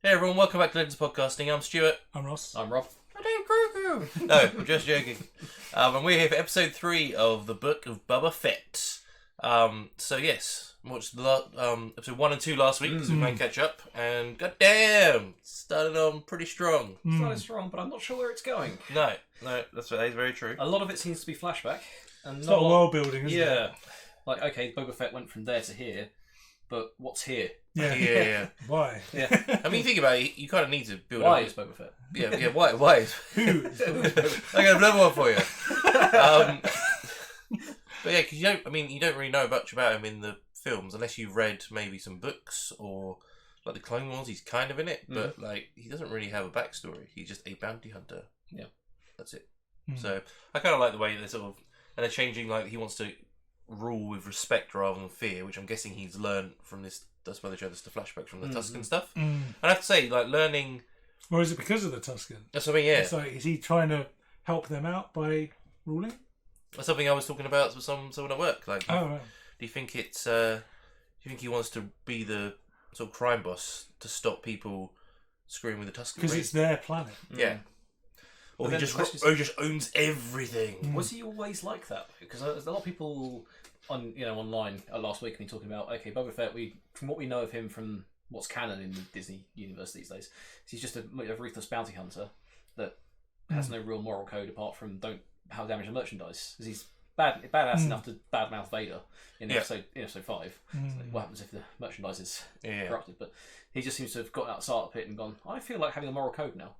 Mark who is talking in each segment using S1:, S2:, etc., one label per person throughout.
S1: Hey everyone, welcome back to Legends Podcasting. I'm Stuart.
S2: I'm Ross.
S3: I'm Rob.
S1: No, I'm just joking. And we're here for episode 3 of the book of Boba Fett. So yes, watched episode 1 and 2 last week, so we can catch up. And goddamn, started on pretty strong.
S3: Started strong, but I'm not sure where it's going.
S1: No, that is very true.
S3: A lot of it seems to be flashback. And
S2: It's not world building, is it?
S3: Yeah. Like, okay, Boba Fett went from there to here, but what's here?
S1: Yeah.
S2: Why?
S3: Yeah.
S1: I mean, think about it, you kind of need to build
S3: Why
S1: up.
S3: is Boba Fett?
S1: Yeah, why?
S2: Who?
S1: I got another one for you. But yeah, because you don't really know much about him in the films unless you've read maybe some books or like the Clone Wars. He's kind of in it, but like he doesn't really have a backstory. He's just a bounty hunter.
S3: Yeah,
S1: that's it. So I kind of like the way they're sort of and they're changing. Like he wants to rule with respect rather than fear, which I'm guessing he's learned from this. That's why they showed us the flashbacks from the Tusken stuff. And I have to say, like learning.
S2: Or is it because of the Tusken?
S1: That's what I mean. Yeah.
S2: It's like, is he trying to help them out by ruling?
S1: That's something I was talking about with someone at work. Like,
S2: Right.
S1: do you think it's? Do you think he wants to be the sort of crime boss to stop people screwing with the Tusken?
S2: Because it's their planet.
S1: Yeah. Or he just owns everything.
S3: Was he always like that? Because there's a lot of people on online last week talking about Boba Fett. From what we know of him from what's canon in the Disney universe these days, he's just a ruthless bounty hunter that has no real moral code apart from don't damage the merchandise. Because he's badass enough to badmouth Vader in episode 5. So what happens if the merchandise is corrupted? But he just seems to have got outside the pit and gone, I feel like having a moral code now.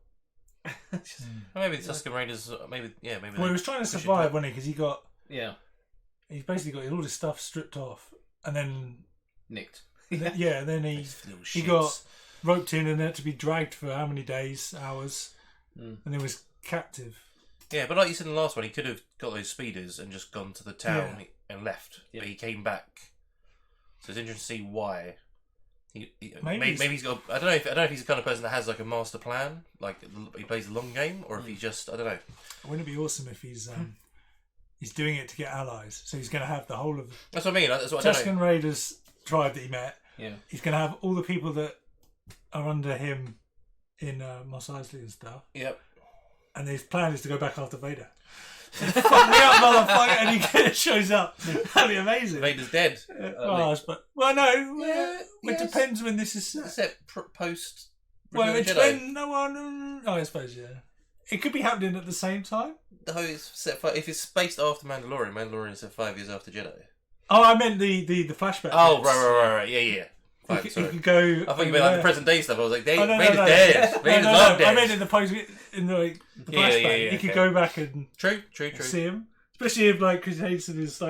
S1: Maybe the Tusken Raiders. Maybe.
S2: Well, he was trying to survive, wasn't he? Because he got.
S3: Yeah.
S2: He basically got all his stuff stripped off, and then
S3: nicked.
S2: Then he got roped in and had to be dragged for how many days, hours, and then was captive.
S1: Yeah, but like you said in the last one, he could have got those speeders and just gone to the town and left. Yeah. But he came back, so it's interesting to see why. Maybe he's got. I don't know if he's the kind of person that has like a master plan, like he plays the long game, or if he's just. I don't know.
S2: Wouldn't it be awesome if he's doing it to get allies? So he's going to have the whole of.
S1: That's what I mean. That's what
S2: Tusken Raiders tribe that he met.
S3: Yeah. He's
S2: going to have all the people that are under him in Mos Espa and stuff.
S1: Yep.
S2: And his plan is to go back after Vader. Fuck me up, motherfucker! And he shows up. That'd be amazing.
S1: Vader's dead.
S2: It depends when this is
S1: set post.
S2: Well, it depends. I suppose it could be happening at the same time.
S1: No, it's set if it's spaced after Mandalorian. Mandalorian is set 5 years after Jedi.
S2: Oh, I meant the flashback.
S1: Oh, right. Yeah.
S2: He could go.
S1: I thought you meant like the present day stuff. I was like, Vader's
S2: dead.
S1: Vader's not dead.
S2: I meant in the flashback.
S1: Yeah,
S2: he could go back and
S1: true.
S2: See him, especially if Chris Hayden is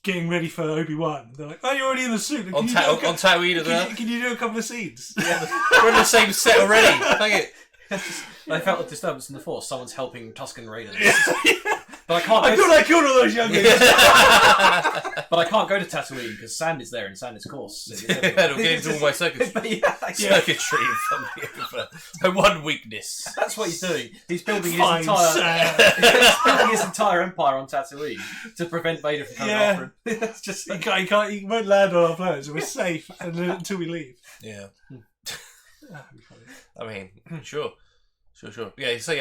S2: getting ready for Obi-Wan. They're like, oh, you're already in the suit.
S1: On Tatooine as well.
S2: Can you do a couple of scenes?
S1: Yeah, we're in the same set already. Thank it.
S3: I felt a disturbance in the Force. Someone's helping Tusken Raiders.
S2: But I thought I killed all those young guys.
S3: But I can't go to Tatooine because sand is there and sand is coarse.
S1: It'll get into all my circuitry for one weakness.
S3: That's what he's doing. He's building his entire empire on Tatooine to prevent Vader from coming after him. It's just
S2: he won't land on our planet, so we're safe until we leave.
S1: Yeah. I mean, sure. Yeah, so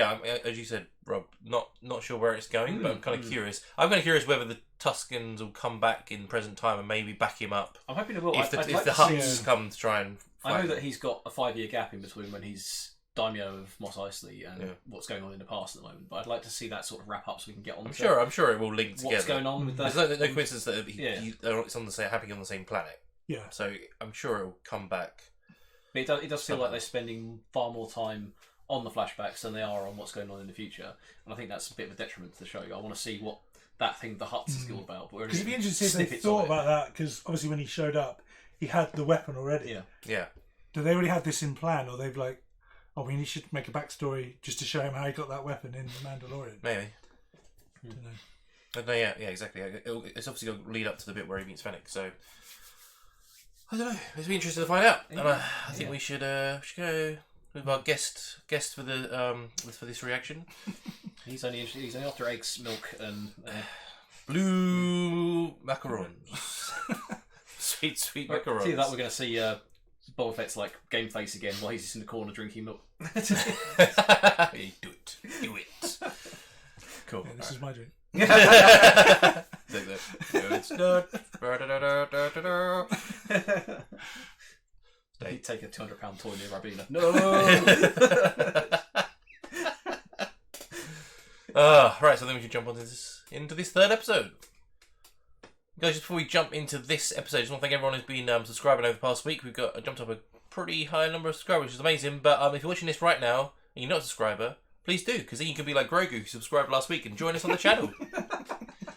S1: as you said, Rob, not sure where it's going, but I'm kind of curious. I'm kind of curious whether the Tuskens will come back in present time and maybe back him up.
S3: I'm hoping it will.
S1: If the Hutts come to try and fight
S3: I know that he's got a 5-year gap in between when he's Daimyo of Mos Espa and what's going on in the past at the moment. But I'd like to see that sort of wrap up so we can get on.
S1: I'm sure it will link together.
S3: What's going on with that?
S1: There's no coincidence that it's happening on the same planet.
S2: Yeah.
S1: So I'm sure it will come back.
S3: But it does feel like they're spending far more time on the flashbacks than they are on what's going on in the future, and I think that's a bit of a detriment to the show. I want to see what that thing the Hutts is all about.
S2: Because it'd be interesting if they thought about that, because obviously when he showed up, he had the weapon already.
S1: Yeah.
S2: Do they already have this in plan, or they've we should make a backstory just to show him how he got that weapon in The Mandalorian?
S1: Maybe.
S2: I don't know.
S1: But no, yeah, exactly. It's obviously going to lead up to the bit where he meets Fennec, so I don't know. It'd be interesting to find out. And I think we should go with our guest for the for this reaction.
S3: He's only after eggs, milk, and
S1: blue macarons. sweet macarons.
S3: See that we're going to see Boba Fett's like game face again while he's just in the corner drinking milk.
S1: Do it. Cool.
S2: Yeah, this is my drink.
S1: Take that. It's not.
S3: He'd take a £200 toy near Rabina. No!
S1: Right, so then we should jump into this third episode. Guys, just before we jump into this episode, I just want to thank everyone who's been subscribing over the past week. We've jumped up a pretty high number of subscribers, which is amazing. But if you're watching this right now and you're not a subscriber, please do, because then you can be like Grogu, who subscribed last week, and join us on the channel.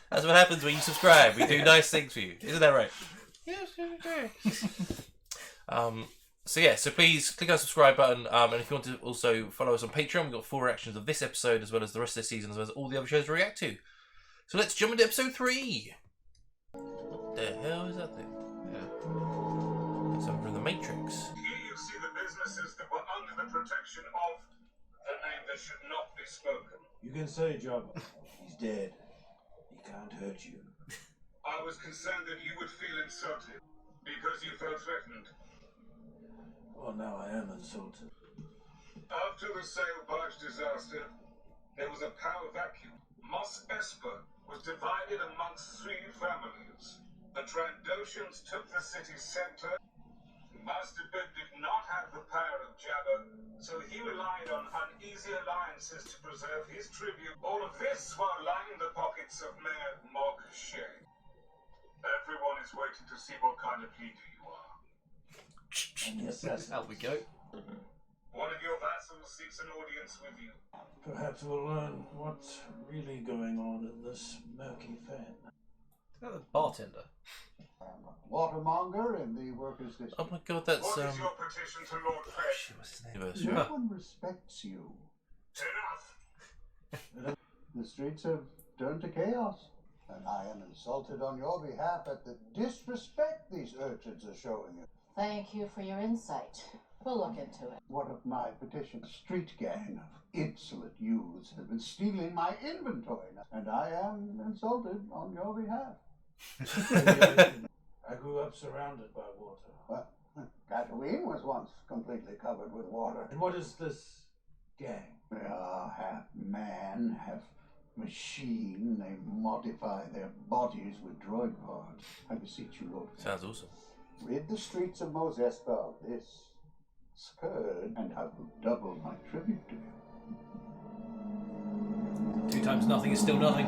S1: That's what happens when you subscribe. We do nice things for you. Isn't that right? Yes, so please click on the subscribe button, and if you want to also follow us on Patreon, we've got 4 reactions of this episode, as well as the rest of the season, as well as all the other shows we react to. So let's jump into episode 3. What the hell is that thing? Yeah. Something from the Matrix.
S4: Here you see the businesses that were under the protection of the name that should not be spoken.
S5: You can say, Jabba. He's dead. He can't hurt you.
S4: I was concerned that you would feel insulted because you felt threatened.
S5: Well, now I am insulted.
S4: After the sail barge disaster, there was a power vacuum. Mos Espa was divided amongst 3 families. The Trandoshans took the city's center. Master Bib did not have the power of Jabba, so he relied on uneasy alliances to preserve his tribute. All of this while lining the pockets of Mayor Mog Shay. Everyone is waiting to see what kind of leader you are.
S5: And yes, that's
S3: Out we go.
S4: One of your vassals seeks an audience with you.
S5: perhaps we'll learn what's really going on in this murky fen.
S3: The bartender.
S6: Watermonger in the workers' district.
S1: Oh my god, that's
S4: What is your petition to Lord Fred?
S1: shit, what's his name?
S6: No one respects you.
S4: Enough!
S6: The streets have turned to chaos, and I am insulted on your behalf at the disrespect these urchins are showing you.
S7: Thank you for your insight. We'll look into it.
S6: What of my petition? A street gang of insolent youths has been stealing my inventory, and I am insulted on your behalf.
S5: I grew up surrounded by water.
S6: Well, Tatooine was once completely covered with water.
S5: And what is this gang?
S6: They are half man, half machine. They modify their bodies with droid parts. I beseech you, Lord.
S1: Sounds awesome.
S6: Rid the streets of Mos Espa of this scourge, and I will double my tribute to you.
S3: 2 times nothing is still nothing.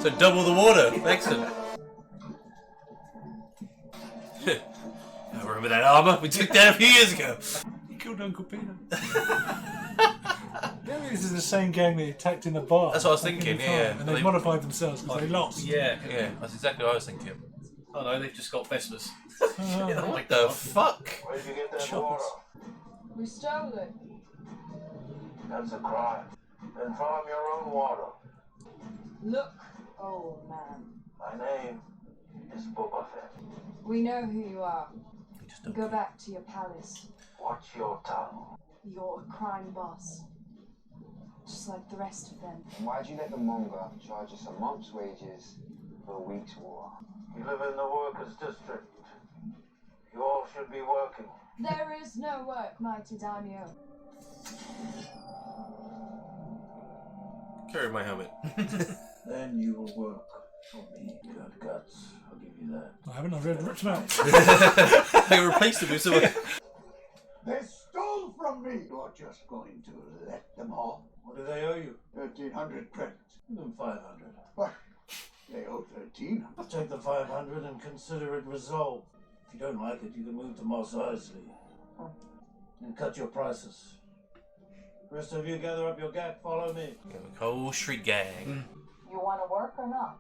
S1: So double the water. Excellent. I remember that armor we took down a few years ago.
S2: He killed Uncle Peter. Maybe this is the same gang that attacked in the bar.
S1: That's what I was
S2: back in
S1: thinking,
S2: the
S1: yeah.
S2: time, and they modified themselves because they lost.
S3: Yeah.
S1: Yeah, that's exactly what I was thinking.
S3: Oh no, they've just got Vespers.
S2: Oh,
S1: What the fuck?
S5: Where did you get that
S2: Choppers.
S5: water?
S7: We stole it.
S5: That's a crime. Then farm your own water.
S7: Look, old man.
S5: My name is Boba Fett.
S7: We know who you are.
S1: You just don't-
S7: Go back to your palace.
S5: Watch your tongue.
S7: You're a crime boss. Just like the rest of them.
S8: Why'd you let the Monga charge us a month's wages for a week's war?
S5: You live in the workers' district. You all should be working.
S7: There is no work, mighty daimyo.
S1: Carry my helmet.
S5: Then you will work for me. Good guts. I'll give you that.
S2: I haven't. I've read Rich Mount.
S1: They replaced him with someone.
S6: They stole from me! You're just going to let them off.
S5: What do they owe you?
S6: 1,300 credits.
S5: Give them 500.
S6: What? They owe 1,300.
S5: I'll take the 500 and consider it resolved. If you don't like it, you can move to Mos Eisley and cut your prices. The rest of you gather up your gak, follow me.
S1: Whole street gang.
S7: You want to work or not?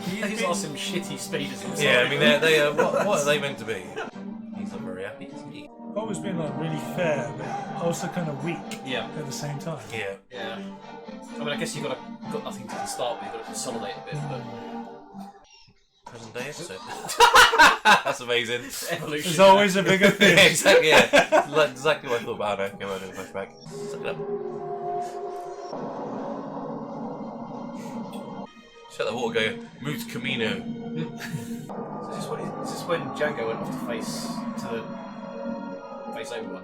S3: These are some shitty speeders.
S1: Yeah, I mean, they what are they meant to be? He's not very happy, is he?
S2: I've always been like really fair, but also kind of weak
S3: Yeah.
S2: at the same time.
S1: Yeah.
S3: Yeah. I mean, I guess you've got nothing to start with. You've got to consolidate a bit, but
S1: Present day episode. That's amazing.
S3: evolution.
S2: There's always a bigger
S1: Yeah,
S2: thing.
S1: exactly, yeah. Exactly what I thought about it. Come on, do a flashback. Suck it up. Shut that water go. Move to Camino.
S3: Is this when Django went off to face Obi-Wan?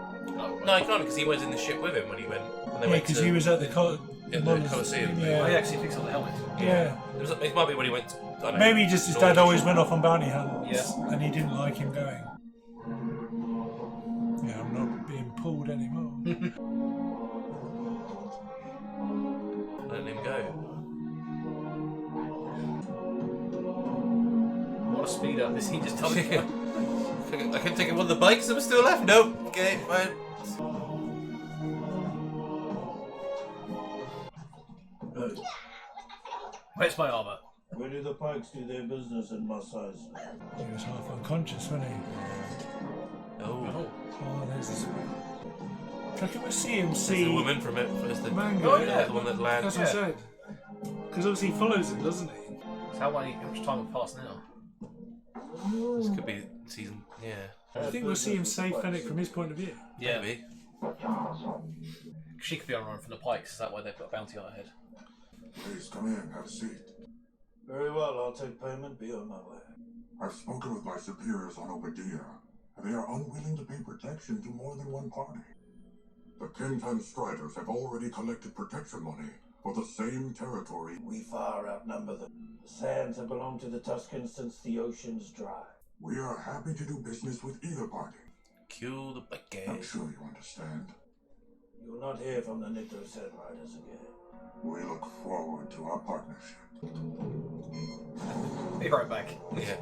S1: No, he can't because he was in the ship with him when he went. When they went
S2: because he was at the
S1: Colosseum.
S2: Yeah.
S3: Oh, yeah, because he picks up the helmet.
S2: Yeah.
S1: It might be when he went. I don't know,
S2: Maybe just his dad always went off on bounty hunts,
S3: Yeah.
S2: and he didn't like him going. Yeah, I'm not being pulled anymore.
S1: Letting him go.
S3: What a speed up! Is he just telling me?
S1: I can take one of the bikes that were still left. Nope. Okay, fine.
S3: Where's my armour?
S5: Where do the Pikes do their business in Mos Espa?
S2: He was half unconscious, wasn't he?
S1: Oh.
S2: Oh, there's this. I can see him
S1: There's
S2: see
S1: the woman from it. There's the
S2: Mango.
S3: Oh, yeah.
S1: the one that lands.
S2: That's what I said. Because obviously he follows it, doesn't he?
S3: So how much time have passed now?
S1: This could be season. Yeah.
S2: I think we'll see him save Fennec from his point of view.
S3: Yeah.
S1: Maybe.
S3: She could be on a run from the Pikes. Is that why they've got a bounty on her head?
S4: Please come in, have a seat.
S5: Very well, I'll take payment, be on my way.
S4: I've spoken with my superiors on Obadiah, and they are unwilling to pay protection to more than one party. The Kentan Striders have already collected protection money for the same territory.
S5: We far outnumber them. The sands have belonged to the Tuscans since the ocean's dry.
S4: We are happy to do business with either party.
S1: Kill the bike.
S4: I'm sure you understand.
S5: You will not hear from the Nitro Sand Riders again.
S4: We look forward to our partnership.
S3: Be right back.
S1: Yeah.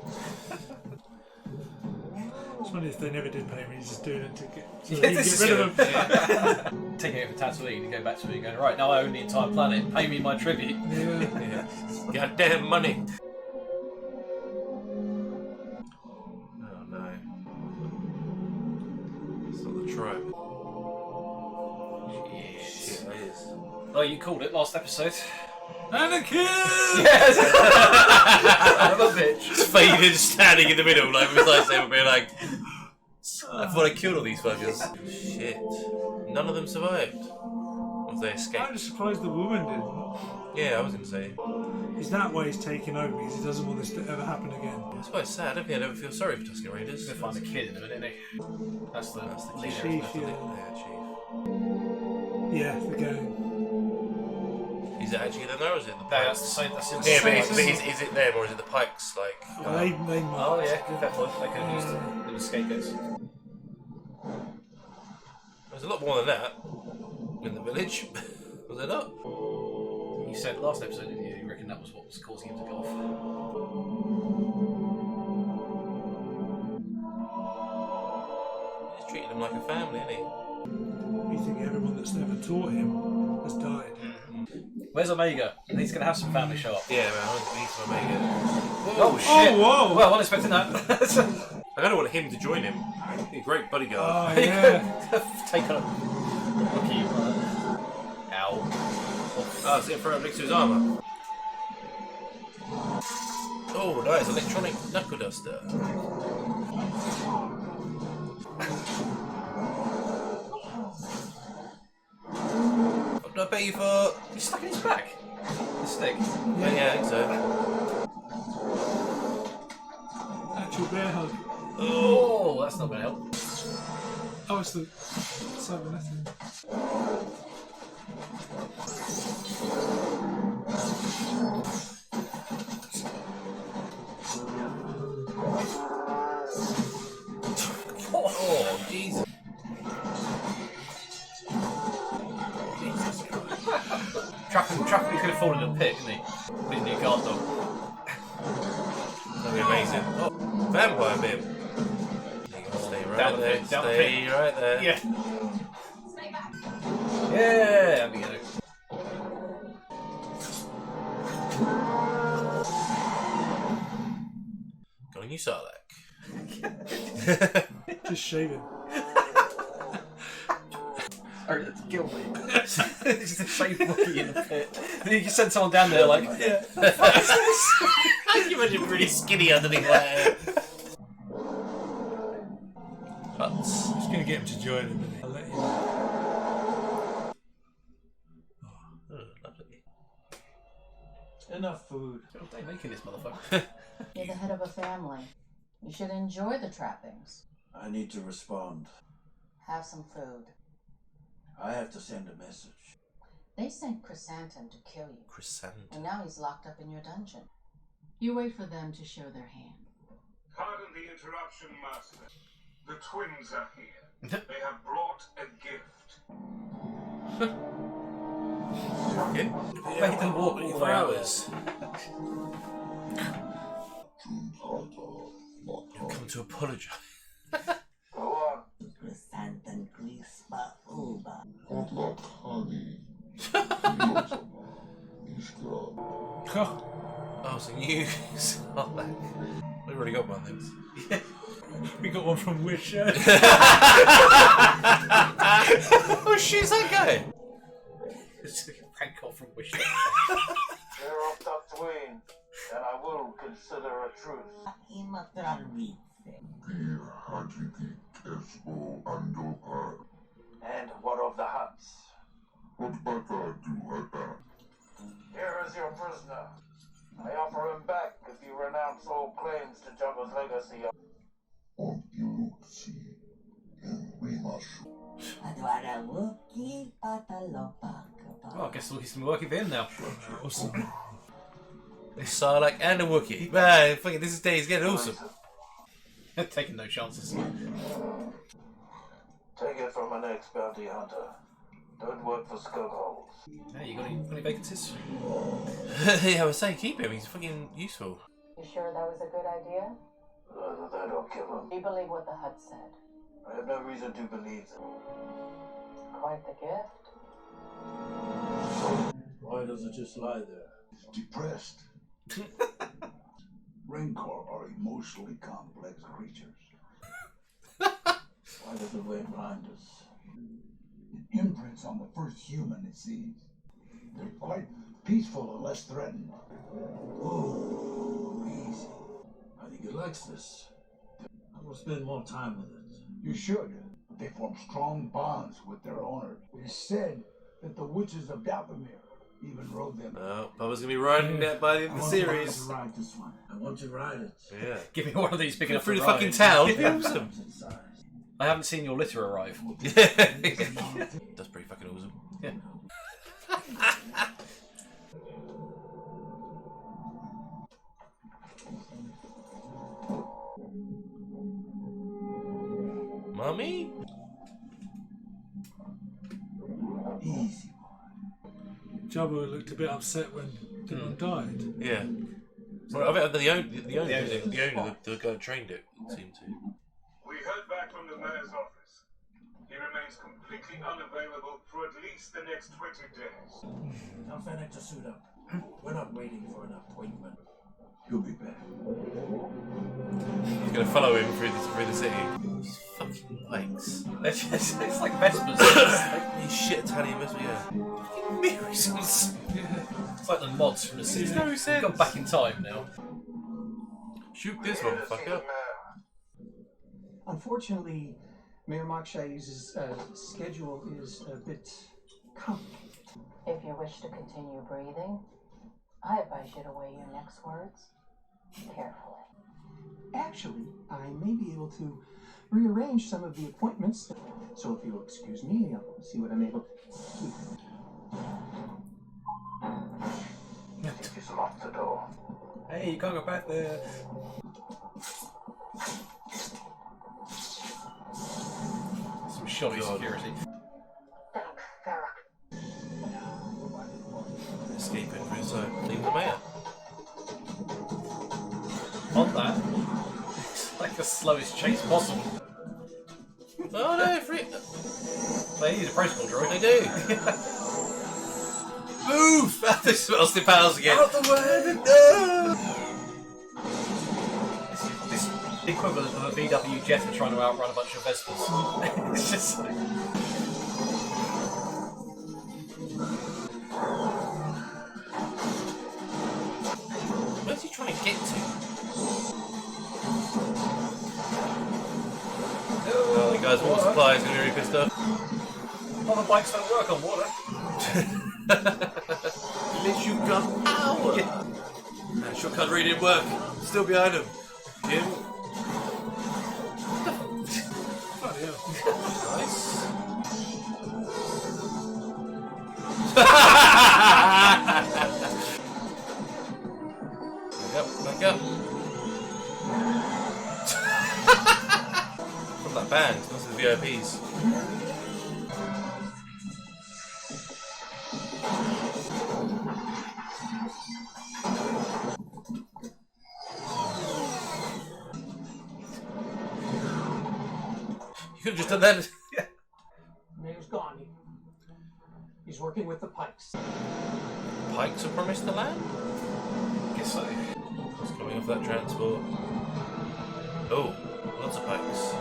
S2: It's funny if they never did pay me, he's just doing it to get, so
S3: Yeah,
S2: he can
S3: this
S2: get
S3: is
S2: rid of them.
S3: Taking it for Tatooine and going back to it and going, right, now I own the entire planet, pay me my tribute.
S2: Yeah.
S1: Goddamn money. Oh no. It's not the tribe. Shit, that is.
S3: Oh, you called it last episode.
S2: Anakin!
S3: Yes! I'm a bitch.
S1: Just faded, standing in the middle, like with his lightsaber, being like, I thought I killed all these fuckers. Shit. None of them survived. Or they escaped.
S2: I'm just surprised the woman didn't.
S1: Yeah, I was going to say.
S2: Is that why he's taking over? Because he doesn't want this to ever happen again.
S1: It's quite sad. I don't think I'd ever feel sorry for Tusken Raiders.
S3: He's going to find the kid in a minute, isn't he? That's the leader,
S2: chief,
S3: isn't it?
S2: yeah.
S1: Chief.
S2: Yeah, the gang.
S1: Is it actually them there, or is it the
S3: That's
S1: Pikes?
S3: the same. That's
S1: Yeah, but
S3: insane.
S1: is it them, or is it the Pikes? Like,
S2: Well, they
S3: Oh yeah, good fair point. They could have used them as scapegoats.
S1: there's a lot more than that in the village. Was there not?
S3: You said last episode, didn't you? You reckon that was what was causing him to go off?
S1: He's treating them like a family, isn't he?
S2: You think everyone that's never taught him has died?
S3: Where's Omega? He's going to have some family show up.
S1: Yeah, man, we need some Omega.
S3: Oh shit!
S2: Oh, whoa!
S3: Well, I wasn't expecting that.
S1: I kind of want him to join him. He's a great bodyguard.
S2: Oh, yeah.
S3: Take on a rookie. Ow.
S1: Oh, it's it for next to his armour. Oh, nice, electronic knuckle duster. What did I pay you for?
S3: He's stuck in his back. The stick.
S1: Yeah, I think so.
S2: Actual bear hug.
S3: Oh, that's not going to help.
S2: Oh, it's the cybernetic.
S1: Oh, Jesus.
S3: Trap, he's going to fall in a pit, isn't he? With his new guard dog.
S1: That'd be amazing. Oh, vampire bib. Stay right
S3: Down the
S1: there.
S3: pit, down the
S1: Stay
S3: pit.
S1: right there.
S3: Yeah. Yeah, there we go.
S1: Got a new Sarlacc.
S2: Just shave him.
S3: Or that's kill me. It's just a shave monkey in the pit. And you can send someone down there like, yeah.
S1: Can you imagine really skinny underneath that? Huts.
S2: I'm just going to get him to join him. I'll let you know.
S1: Oh, lovely.
S5: In enough food.
S3: What are they making this motherfucker?
S9: You're the head of a family. You should enjoy the trappings.
S5: I need to respond.
S9: Have some food.
S5: I have to send a message.
S9: They sent Chrysanthemum to kill you.
S1: Chrysanthemum.
S9: And now he's locked up in your dungeon. You wait for them to show their hand.
S4: Pardon the interruption, Master. The twins are here. They have brought a gift.
S1: Okay.
S3: Made them walk all for hours.
S1: You've come to apologise.
S5: Go on.
S9: Chrysanthemum crispa uba.
S1: Oh, so you saw that. We've already got one of those.
S2: Yeah. We got one from Wish.
S1: Oh, she's that guy.
S3: Prank call from Wish.
S5: Clear off Duck Twain, and I will consider a truce. And what of the huts? Here is your prisoner. I offer him back if you renounce all claims to Jabba's legacy.
S3: Oh, I guess he's been working for him now.
S2: Awesome.
S1: Sarlacc and a Wookiee. Man, fucking this day is getting awesome.
S3: Taking no chances.
S5: Take it from an ex-bounty hunter. Don't work for skug holes.
S3: Hey, you got any vacancies?
S1: Yeah, I was saying keep him. He's fucking useful.
S9: You sure that was a good idea?
S5: Either that or kill him.
S9: Do you believe what the Hut said?
S5: I have no reason to believe them.
S9: Quite the gift.
S5: Why does it just lie there?
S6: Depressed. Rancor are emotionally complex creatures.
S5: Why does it weigh blind us?
S6: It imprints on the first human it sees. They're quite peaceful and less threatened.
S5: Oh, easy. I think he likes this. I will spend more time with it.
S6: You should. They form strong bonds with their owners. It is said that the witches of Dathomir even rode them.
S1: Oh, Bubba's gonna be riding that by the end of the series.
S6: Ride this one.
S5: I want to ride it.
S1: Yeah.
S3: Give me one of these picking up
S1: Through the
S3: ride.
S1: fucking town. Awesome.
S3: I haven't seen your litter arrive.
S1: That's pretty fucking awesome.
S3: Yeah.
S1: Mummy?
S5: Easy.
S2: Jabba looked a bit upset when Dylan died.
S1: Yeah. Well, I bet the owner, the guy who trained it, seemed to.
S4: We heard back from the mayor's office. He remains completely unavailable for at least the next 20 days.
S5: Tell Fennec to suit up. We're not waiting for an appointment.
S6: He'll be back.
S1: He's gonna follow him through the city. These fucking bikes.
S3: It's like Vespers.
S1: These shit Italian Vespers, yeah. Musicals.
S3: It's like the mods from the
S1: Makes
S3: city.
S1: no
S3: We've
S1: sense.
S3: gone back in time now.
S1: Shoot this motherfucker.
S10: Unfortunately, Mayor Moksha's schedule is a bit complicated.
S9: If you wish to continue breathing, I advise you to weigh your next words carefully.
S10: Actually, I may be able to rearrange some of the appointments. So if you'll excuse me, I'll see what I'm able to do.
S5: Just lock the door.
S3: Hey, you can't go back there. Some shoddy security.
S1: Escaping through his leave the mayor.
S3: On that, it's like the slowest chase possible.
S1: Oh no, free.
S3: They use a protocol droid.
S1: They do. Move! This smells the pals again.
S3: Out the way! No! This is the equivalent of a VW Jetta trying to outrun a bunch of Vespers. It's just like...
S1: Where's he trying to get to? Oh, the guy's water supply is going to be really pissed off.
S3: Other bikes don't work on water.
S1: Unless you've got power.
S3: Yeah.
S1: Shortcut read didn't work. Still behind him. Jim. Nice. Back up. From that band, those are the VIPs. You could have just done that.
S10: Mayor's gone. He's working with the Pikes.
S1: Pikes have promised the land? Guess so. It's coming off that transport. Oh, lots of Pikes.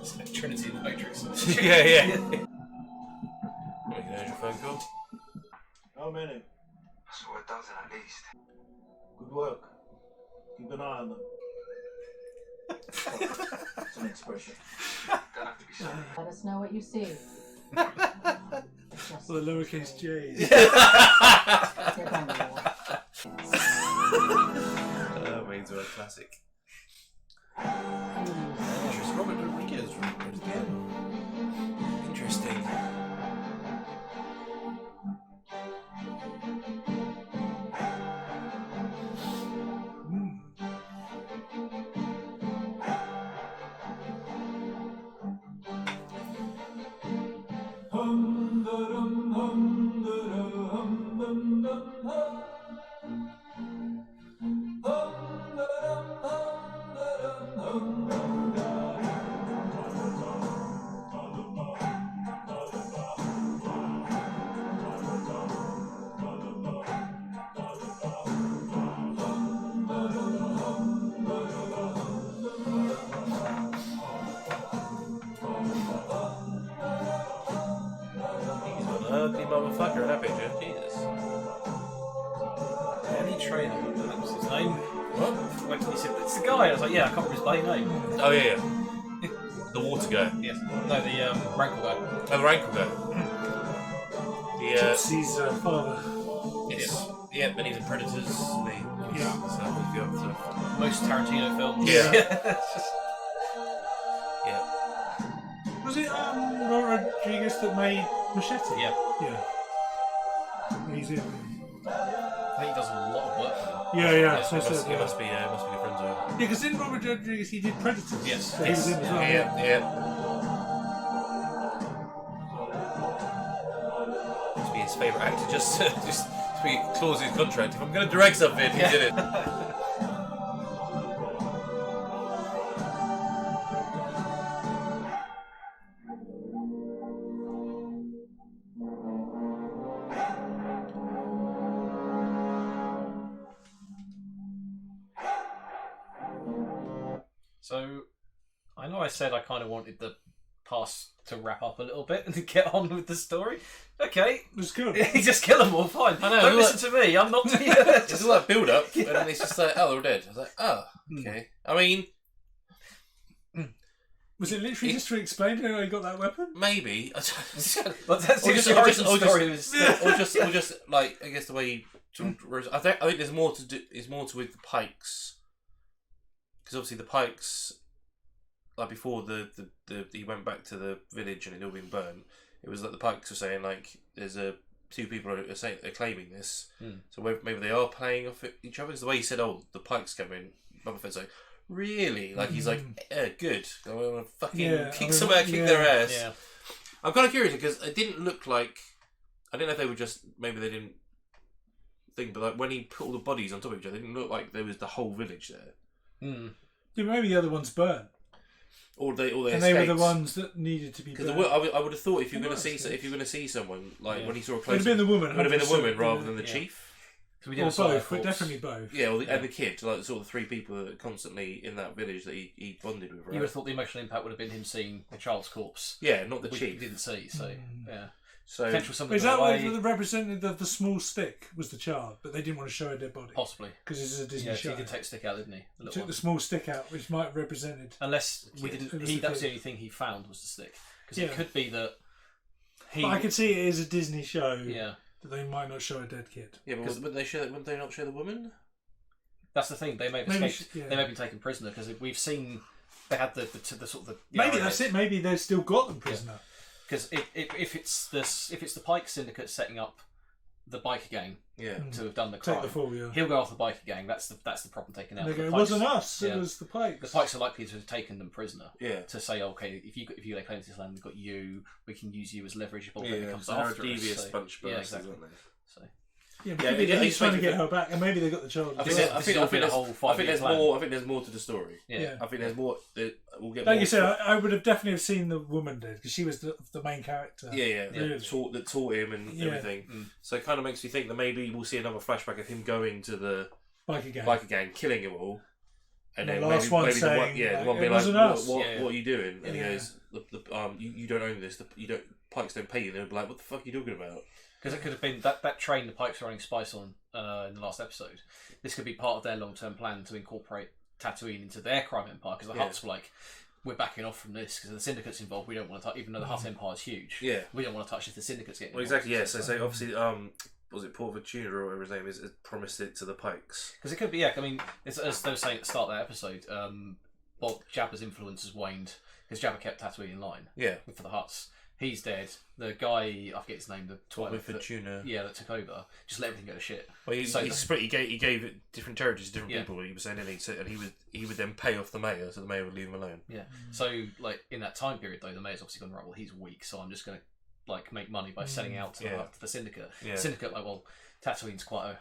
S3: It's like Trinity in the Matrix.
S1: yeah. Making an urgent phone call.
S5: How many?
S8: So a dozen at least.
S5: Good work. Keep an eye on them. It's an expression.
S8: Don't have to be silly.
S9: Let us know what you see. Just
S2: The lowercase J's.
S9: you're going to war.
S1: Wayne's World classic. Interesting. Robert Rodriguez again. Interesting. Ugly motherfucker, that picture. Jesus.
S3: Any trainer, that was his name.
S1: What?
S3: Like he said, it's the guy. I was like, yeah, I can't remember his bloody name.
S1: Oh, yeah. The water guy.
S3: Yes. No, the rankle guy.
S1: Oh, the rankle guy.
S2: Gypsy's father.
S1: Yes. Yeah, and he's in Predators. And
S3: Most Tarantino films.
S1: Yeah.
S2: Was it Robert Rodriguez that made Machete?
S3: Yeah.
S2: He's in.
S3: I think he does a lot of work for them.
S2: Yeah.
S1: He must be good friends with him.
S2: Yeah, because didn't Robert Rodriguez, he did Predators?
S3: Yes.
S2: So he was in as well.
S1: Yeah. Must be his favourite actor. Just be a clause in his contract. If I'm going to direct something, he's in it.
S3: So, I know I said I kind of wanted the past to wrap up a little bit and to get on with the story. Okay.
S2: It's good.
S3: Just kill them all, fine.
S1: I know,
S3: Don't listen to me, I'm not...
S1: It's all that build up, and then it's just like, oh, they're all dead. I was like, oh, okay. I mean...
S2: Was it literally just to explain how he got that weapon?
S1: Maybe.
S3: But that's the
S1: or just like, I guess the way he... I think there's more to do. Is more to with the Pikes. Because obviously the Pikes, like before he went back to the village and it had all been burned, it was like the Pikes were saying like there's two people are saying they're claiming this, so maybe they are playing off each other. Because the way he said, "Oh, the Pikes come in," Boba Fett's like, "Really?" Like he's like, "Yeah, good. I want to fucking kick their ass."
S3: Yeah.
S1: I'm kind of curious because it didn't look like. I don't know if they were just maybe they didn't think, but like when he put all the bodies on top of each other, it didn't look like there was the whole village there.
S2: Yeah, maybe the other ones burnt.
S1: Or they
S2: and
S1: escaped.
S2: they were the ones that needed to be burnt.
S1: Because I would have thought if you're going to see someone like when he saw a close,
S2: it would have been the woman.
S1: It would have been the woman rather than the chief.
S2: Or both, but definitely both.
S1: Yeah, and the kid, like sort of the three people that are constantly in that village that he bonded with. Right?
S3: You would have thought the emotional impact would have been him seeing the child's corpse.
S1: Yeah, not the
S3: which
S1: chief.
S3: He didn't see, so yeah.
S1: So
S2: is that what the representative of the small stick was the child, but they didn't want to show a dead body?
S3: Possibly.
S2: Because this is a Disney show.
S3: He did take the stick out, didn't he?
S2: He took the small stick out, which might have represented...
S3: Unless we didn't... That was the only thing he found was the stick. Because it could be that
S2: But I can see it is a Disney show.
S3: Yeah.
S2: That they might not show a dead kid.
S1: Yeah, but wouldn't they not show the woman?
S3: That's the thing. They may have escaped. They may have been taken prisoner because we've seen they had the sort of the.
S2: Maybe that's it. Maybe they've still got them prisoner.
S3: Because if it's the Pike Syndicate setting up the biker gang to have done the crime,
S2: Take the fall,
S3: he'll go off the biker gang. That's the problem taken out.
S2: They go, it wasn't us. It was the Pikes.
S3: The Pikes are likely to have taken them prisoner.
S1: Yeah.
S3: To say, okay, if you lay claim to this land, we've got you. We can use you as leverage. But
S1: Yeah,
S3: comes
S1: they're
S3: after
S1: a devious
S3: us,
S1: bunch of
S3: exactly.
S1: aren't they?
S3: So.
S2: Yeah, he's trying to get her back, and maybe they got the child.
S1: I think there's more to the story.
S3: Yeah.
S1: I think there's more. We'll get.
S2: Like
S1: more
S2: you said, I would have definitely have seen the woman dead because she was the main character.
S1: Yeah.
S2: Really.
S1: That taught him and everything. So it kind of makes me think that maybe we'll see another flashback of him going to the biker gang, killing them all, and then
S2: the last one saying,
S1: the one being like, what are you doing? And he goes, you don't own this. Pikes don't pay you. They'll be like, what the fuck are you talking about?
S3: Because it could have been that train the Pikes were running spice on in the last episode. This could be part of their long-term plan to incorporate Tatooine into their crime empire. Because the Hutts were like, we're backing off from this because the Syndicate's involved. We don't want to touch, even though the Hutt empire is huge.
S1: Yeah,
S3: we don't want to touch if the Syndicate's getting
S1: involved. Well, exactly. Yeah. So obviously, was it Port Fortuna or whatever his name is? Promised it to the Pikes.
S3: Because it could be. Yeah. I mean, as they were saying at the start of that episode, Jabba's influence has waned because Jabba kept Tatooine in line.
S1: Yeah.
S3: For the Hutts. He's dead. The guy, I forget his name, the
S1: Twilight Fortuna.
S3: That took over. Just let everything go to shit.
S1: Well, he gave it different territories to different people. He was saying, and he would then pay off the mayor, so the mayor would leave him alone.
S3: Yeah. So, like in that time period, though, the mayor's obviously gone, right. Well, he's weak, so I'm just going to make money by selling out to the Syndicate. Yeah. Syndicate, Tatooine's quite a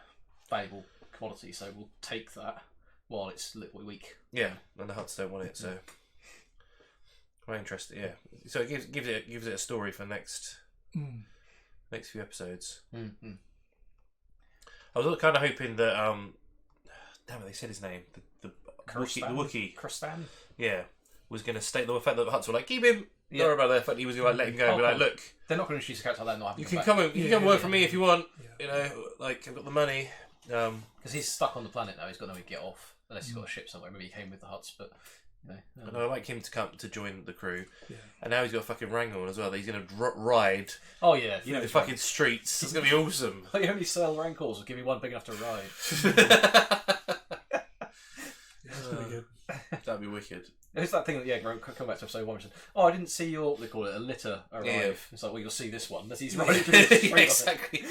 S3: valuable commodity, so we'll take that while it's a little weak.
S1: Yeah, and the Hutts don't want it, so. Quite interesting, yeah. So it gives it a story for next few episodes.
S3: Mm-hmm.
S1: I was kind of hoping that damn it, they said his name, the Wookiee,
S3: Kristan,
S1: was going to state the fact that the Hutts were like, keep him. Don't worry about that. Fact he was going to let him go and be like, look,
S3: they're not going to introduce a character like that. Not having
S1: you can come work for me if you want. You know, like I've got the money.
S3: Because he's stuck on the planet now. He's got no way to get off unless he's got a ship somewhere. Maybe he came with the Hutts, but.
S1: And I like him to come to join the crew, and now he's got a fucking Rangon as well. That he's going to ride.
S3: Oh yeah,
S1: through the fucking streets. It's going to be awesome.
S3: You only sell Rancors, will give you one big enough to ride.
S2: That's pretty good.
S1: That'd be wicked.
S3: It's that thing that come back to episode 1. Said, I didn't see your they call it a litter arrive. Yeah. It's like, well, you'll see this one. As he's riding through the street.
S1: Exactly.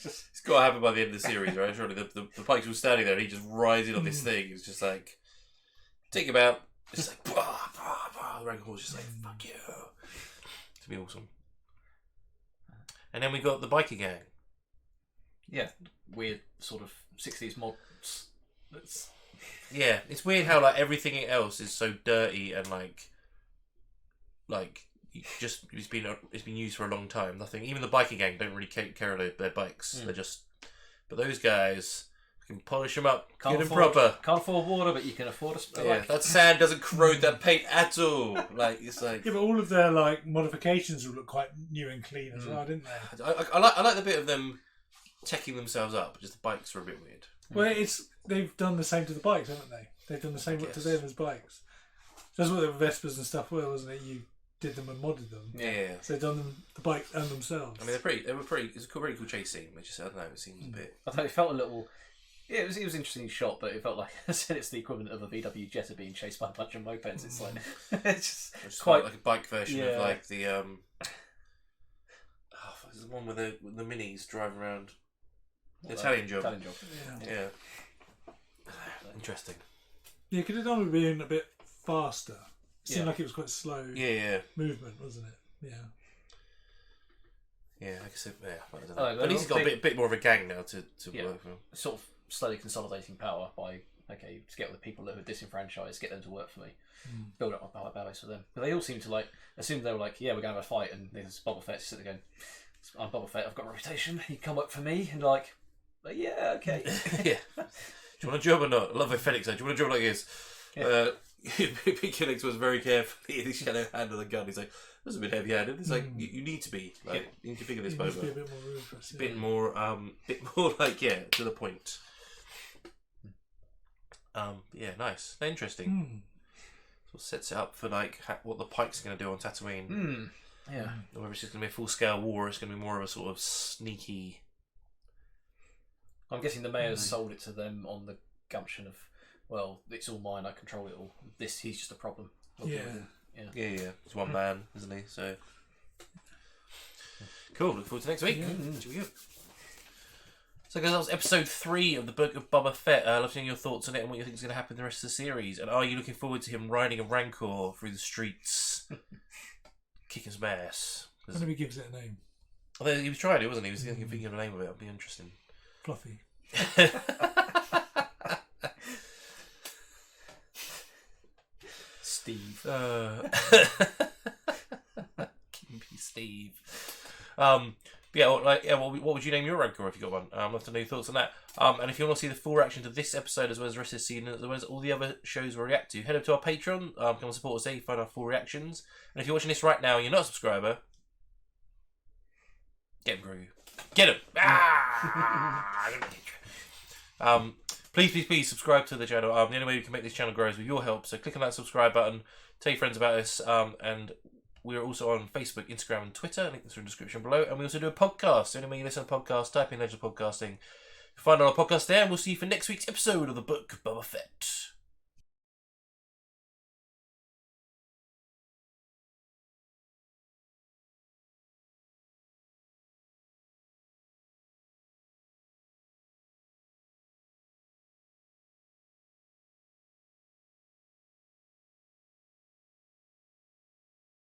S1: It's got to happen by the end of the series, right? Surely the Pikes were standing there, and he just rides in on this thing. It's just like, take him out. Just like, bah, bah, bah. The Rancor's just like, fuck you. It's going to be awesome. And then we got the biker gang.
S3: Yeah, weird sort of 60s mods.
S1: Yeah, it's weird how like everything else is so dirty and like just it's been used for a long time. Nothing. Even the biker gang don't really care of their bikes. They're just. But those guys. Can polish them up, good and proper.
S3: Can't afford water, but you can afford a.
S1: Yeah, that sand doesn't corrode that paint at all. Like it's like.
S2: Yeah, but all of their modifications will look quite new and clean as well, didn't they?
S1: I like the bit of them teching themselves up. Just the bikes are a bit weird.
S2: Well, they've done the same to the bikes, haven't they? They've done the same to them as bikes. That's what the Vespers and stuff were, wasn't it? You did them and modded them.
S1: Yeah.
S2: So they've done the bikes and themselves.
S1: I mean, they were pretty. It's a pretty cool chase scene. Which I don't know. It seems a bit.
S3: I thought it felt a little. Yeah, it was an interesting shot, but it felt like I said it's the equivalent of a VW Jetta being chased by a bunch of mopeds. It's like it's just
S1: quite like a bike version of like the this is the one where the minis drive around. The Italian job. Yeah. Interesting.
S2: Yeah, could have done with being a bit faster. It seemed like it was quite slow. Movement, wasn't it? Yeah.
S1: Yeah, like I said, I don't know. At least he's got a bit more of a gang now to work for.
S3: Sort of slowly consolidating power by to get with the people that were disenfranchised, get them to work for me, build up my power base for them. But they all seem to assume they were like, yeah, we're going to have a fight, and there's Boba Fett sitting there going, I'm Boba Fett, I've got a reputation, you come work for me, and yeah, okay.
S1: Yeah. Do you want a job or not? I love how Felix said, do you want a job like this? Yeah. Felix was very carefully, he's going to handle the gun. He's like, that's a bit heavy-handed. It's like you need to be you need to figure this Boba.
S2: Be a bit more ruthless.
S1: A bit more to the point. Nice, interesting. So it sets it up for what the Pikes are going to do on Tatooine.
S3: Yeah.
S1: Or whether it's just going to be a full-scale war, or it's going to be more of a sort of sneaky...
S3: I'm guessing the mayor's sold it to them on the gumption of, well, it's all mine, I control it all. He's just a problem.
S2: Yeah.
S1: He's one man, isn't he? So cool. Look forward to next week.
S2: Yeah.
S1: So guys, that was episode 3 of the Book of Boba Fett. Love to hear your thoughts on it and what you think is going to happen in the rest of the series. And are you looking forward to him riding a Rancor through the streets, kicking some ass?
S2: I wonder if he gives it a name.
S1: I think he was trying it, wasn't he? He was thinking of the name of it. It'll be interesting.
S2: Fluffy.
S3: Steve.
S1: Kimpy Steve. What would you name your Rancor if you got one? I'd love to know your thoughts on that. And if you want to see the full reaction to this episode as well as the rest of the season, as well as all the other shows we react to, head over to our Patreon. Come and support us there. You find our full reactions. And if you're watching this right now and you're not a subscriber, get him, Grogu. Get him! Please subscribe to the channel. The only way we can make this channel grow is with your help. So click on that subscribe button. Tell your friends about us. And we're also on Facebook, Instagram, and Twitter. Links are in the description below. And we also do a podcast. The only way you listen to podcasts, type in Legends of Podcasting. Find our podcast there, and we'll see you for next week's episode of the Book of Boba Fett.